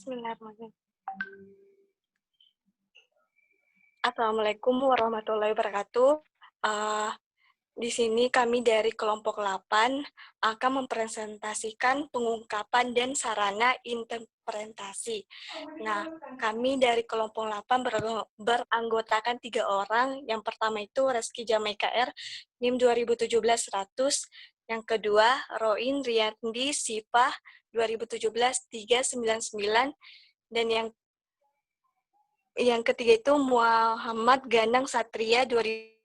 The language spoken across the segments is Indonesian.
Bismillahirrahmanirrahim. Assalamualaikum warahmatullahi wabarakatuh. Di sini kami dari kelompok 8 akan mempresentasikan pengungkapan dan sarana interpretasi. Nah, kami dari kelompok 8 beranggotakan 3 orang. Yang pertama itu Reski Jamaika R, NIM 2017-100. Yang kedua, Roin Riyandi Sipah 2017-399. Dan yang ketiga itu Muhammad Ganang Satria 2000.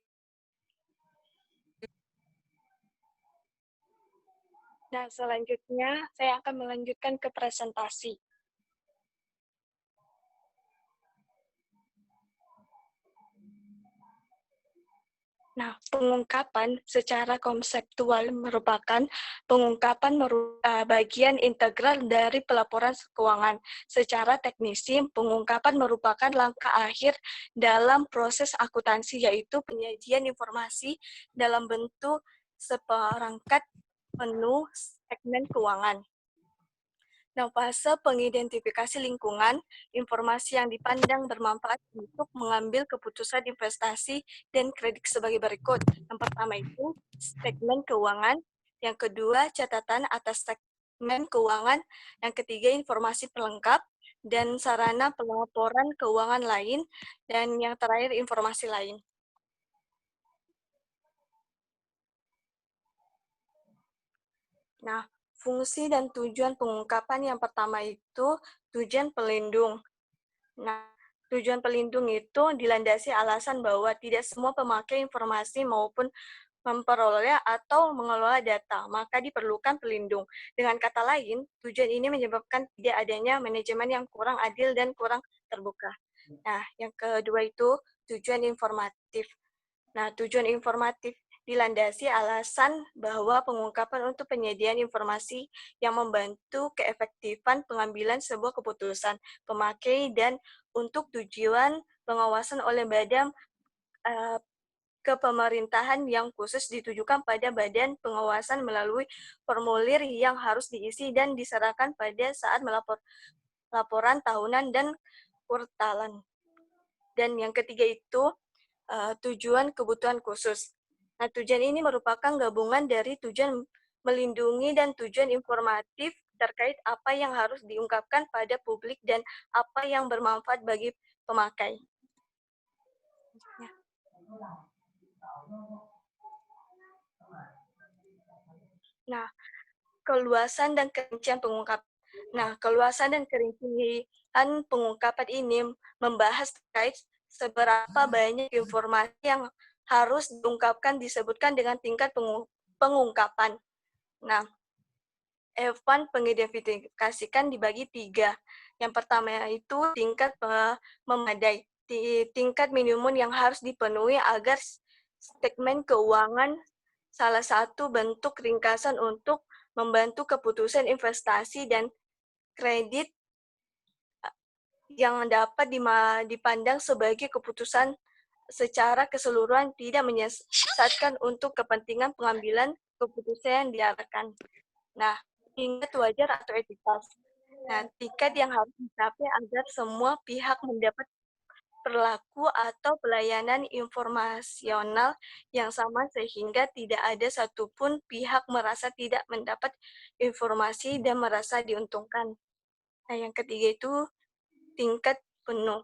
Nah, selanjutnya saya akan melanjutkan ke presentasi. Nah, pengungkapan secara konseptual merupakan bagian integral dari pelaporan keuangan. Secara teknisi, pengungkapan merupakan langkah akhir dalam proses akuntansi, yaitu penyajian informasi dalam bentuk seperangkat menu segmen keuangan. Nah, fase pengidentifikasi lingkungan, informasi yang dipandang bermanfaat untuk mengambil keputusan investasi dan kredit sebagai berikut. Yang pertama itu segmen keuangan, yang kedua catatan atas segmen keuangan, yang ketiga informasi pelengkap, dan sarana pelaporan keuangan lain, dan yang terakhir informasi lain. Nah, fungsi dan tujuan pengungkapan yang pertama itu tujuan pelindung. Nah, tujuan pelindung itu dilandasi alasan bahwa tidak semua pemakai informasi maupun memperoleh atau mengelola data, maka diperlukan pelindung. Dengan kata lain, tujuan ini menyebabkan tidak adanya manajemen yang kurang adil dan kurang terbuka. Nah, yang kedua itu tujuan informatif. Nah, tujuan informatif dilandasi alasan bahwa pengungkapan untuk penyediaan informasi yang membantu keefektifan pengambilan sebuah keputusan pemakai dan untuk tujuan pengawasan oleh badan kepemerintahan yang khusus ditujukan pada badan pengawasan melalui formulir yang harus diisi dan diserahkan pada saat laporan tahunan dan kuartalan. Dan yang ketiga itu tujuan kebutuhan khusus. Nah, tujuan ini merupakan gabungan dari tujuan melindungi dan tujuan informatif terkait apa yang harus diungkapkan pada publik dan apa yang bermanfaat bagi pemakai. Nah, keluasan dan kerincian pengungkapan. Nah, keluasan dan kerincian pengungkapan ini membahas terkait seberapa banyak informasi yang harus diungkapkan disebutkan dengan tingkat pengungkapan. Nah, Evan mengidentifikasikan dibagi 3. Yang pertama itu tingkat memadai. Tingkat minimum yang harus dipenuhi agar segmen keuangan salah satu bentuk ringkasan untuk membantu keputusan investasi dan kredit yang dapat dipandang sebagai keputusan secara keseluruhan tidak menyesatkan untuk kepentingan pengambilan keputusan yang diarahkan. Nah, tingkat wajar atau etikas. Nah, tingkat yang harus dicapai agar semua pihak mendapat perilaku atau pelayanan informasional yang sama sehingga tidak ada satupun pihak merasa tidak mendapat informasi dan merasa diuntungkan. Nah, yang ketiga itu tingkat penuh.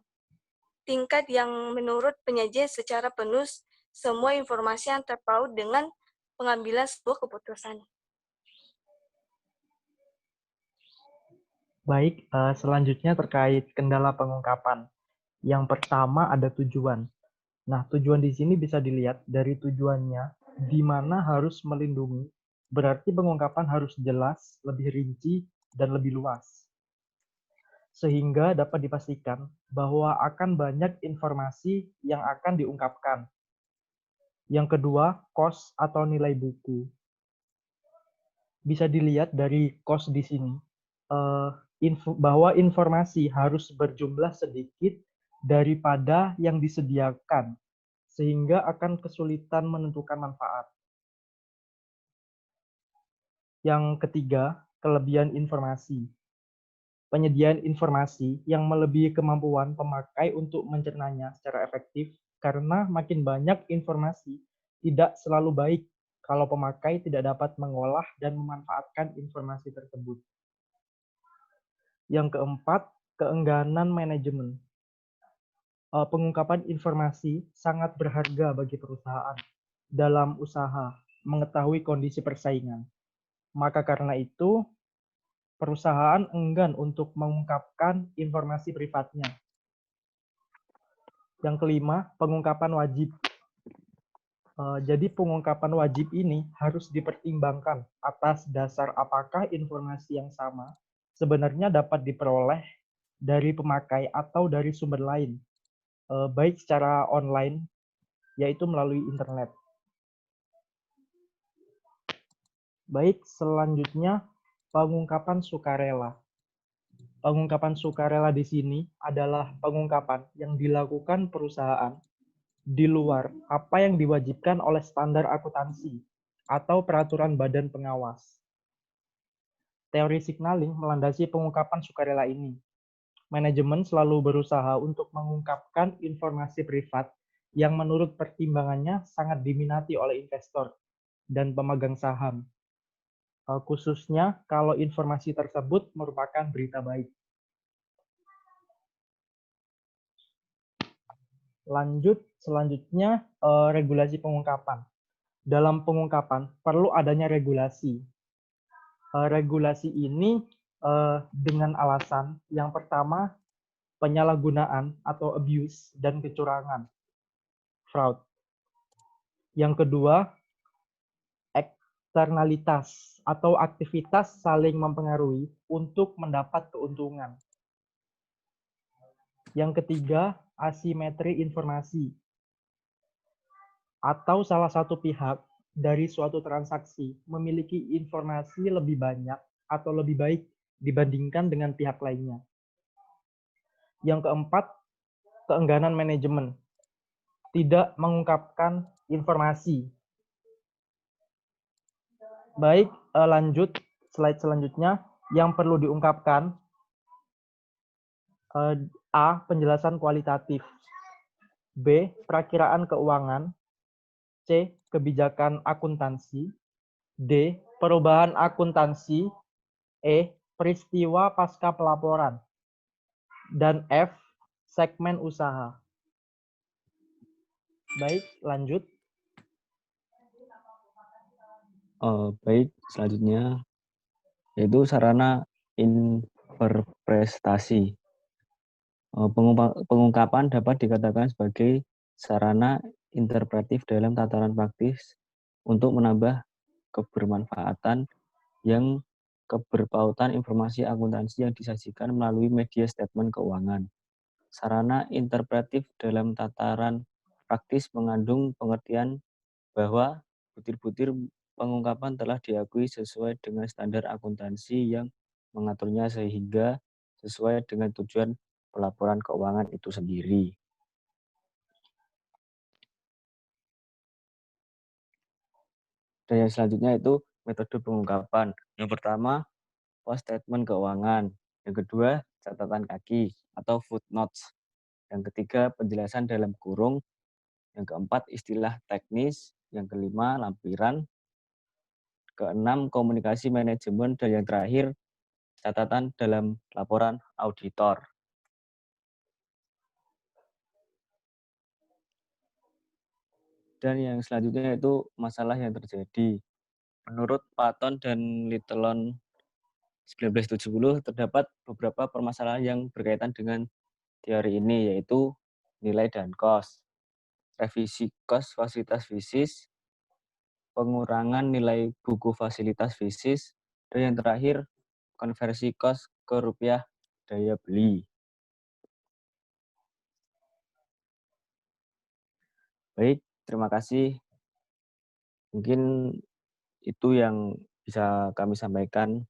Tingkat yang menurut penyajian secara penuh semua informasi yang terpaut dengan pengambilan sebuah keputusan. Baik, selanjutnya terkait kendala pengungkapan. Yang pertama ada tujuan. Nah, tujuan di sini bisa dilihat dari tujuannya, di mana harus melindungi, berarti pengungkapan harus jelas, lebih rinci, dan lebih luas. Sehingga dapat dipastikan bahwa akan banyak informasi yang akan diungkapkan. Yang kedua, cost atau nilai buku. Bisa dilihat dari cost di sini, bahwa informasi harus berjumlah sedikit daripada yang disediakan, sehingga akan kesulitan menentukan manfaat. Yang ketiga, kelebihan informasi. penyediaan informasi yang melebihi kemampuan pemakai untuk mencernanya secara efektif, karena makin banyak informasi tidak selalu baik kalau pemakai tidak dapat mengolah dan memanfaatkan informasi tersebut. Yang keempat, keengganan manajemen. Pengungkapan informasi sangat berharga bagi perusahaan dalam usaha mengetahui kondisi persaingan. Maka karena itu, perusahaan enggan untuk mengungkapkan informasi privatnya. Yang kelima, pengungkapan wajib. Jadi pengungkapan wajib ini harus dipertimbangkan atas dasar apakah informasi yang sama sebenarnya dapat diperoleh dari pemakai atau dari sumber lain, baik secara online, yaitu melalui internet. Baik, selanjutnya pengungkapan sukarela. Pengungkapan sukarela di sini adalah pengungkapan yang dilakukan perusahaan di luar apa yang diwajibkan oleh standar akuntansi atau peraturan badan pengawas. Teori signaling melandasi pengungkapan sukarela ini. Manajemen selalu berusaha untuk mengungkapkan informasi privat yang menurut pertimbangannya sangat diminati oleh investor dan pemegang saham, khususnya kalau informasi tersebut merupakan berita baik. Lanjut, selanjutnya regulasi pengungkapan. Dalam pengungkapan perlu adanya regulasi. Regulasi ini dengan alasan yang pertama, penyalahgunaan atau abuse dan kecurangan, fraud. Yang kedua, eksternalitas atau aktivitas saling mempengaruhi untuk mendapat keuntungan. Yang ketiga, asimetri informasi atau salah satu pihak dari suatu transaksi memiliki informasi lebih banyak atau lebih baik dibandingkan dengan pihak lainnya. Yang keempat, keengganan manajemen, tidak mengungkapkan informasi. Baik, lanjut slide selanjutnya. Yang perlu diungkapkan, A. Penjelasan kualitatif, B. Perakiraan keuangan, C. Kebijakan akuntansi, D. Perubahan akuntansi, E. Peristiwa pasca pelaporan, dan F. Segmen usaha. Baik, lanjut. Baik, selanjutnya yaitu sarana interpretasi. Pengungkapan dapat dikatakan sebagai sarana interpretif dalam tataran praktis untuk menambah kebermanfaatan yang keberpautan informasi akuntansi yang disajikan melalui media statement keuangan. Sarana interpretif dalam tataran praktis mengandung pengertian bahwa butir-butir pengungkapan telah diakui sesuai dengan standar akuntansi yang mengaturnya sehingga sesuai dengan tujuan pelaporan keuangan itu sendiri. Dan yang selanjutnya itu metode pengungkapan. Yang pertama, post statement keuangan. Yang kedua, catatan kaki atau footnotes. Yang ketiga, penjelasan dalam kurung. Yang keempat, istilah teknis. Yang kelima, lampiran. Keenam, komunikasi manajemen. Dan yang terakhir, catatan dalam laporan auditor. Dan yang selanjutnya itu masalah yang terjadi. Menurut Patton dan Littlon 1970, terdapat beberapa permasalahan yang berkaitan dengan teori ini, yaitu nilai dan cost, revisi cost fasilitas fisis, pengurangan nilai buku fasilitas fisis, dan yang terakhir, konversi cost ke rupiah daya beli. Baik, terima kasih. Mungkin itu yang bisa kami sampaikan.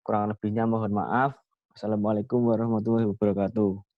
Kurang lebihnya mohon maaf. Assalamualaikum warahmatullahi wabarakatuh.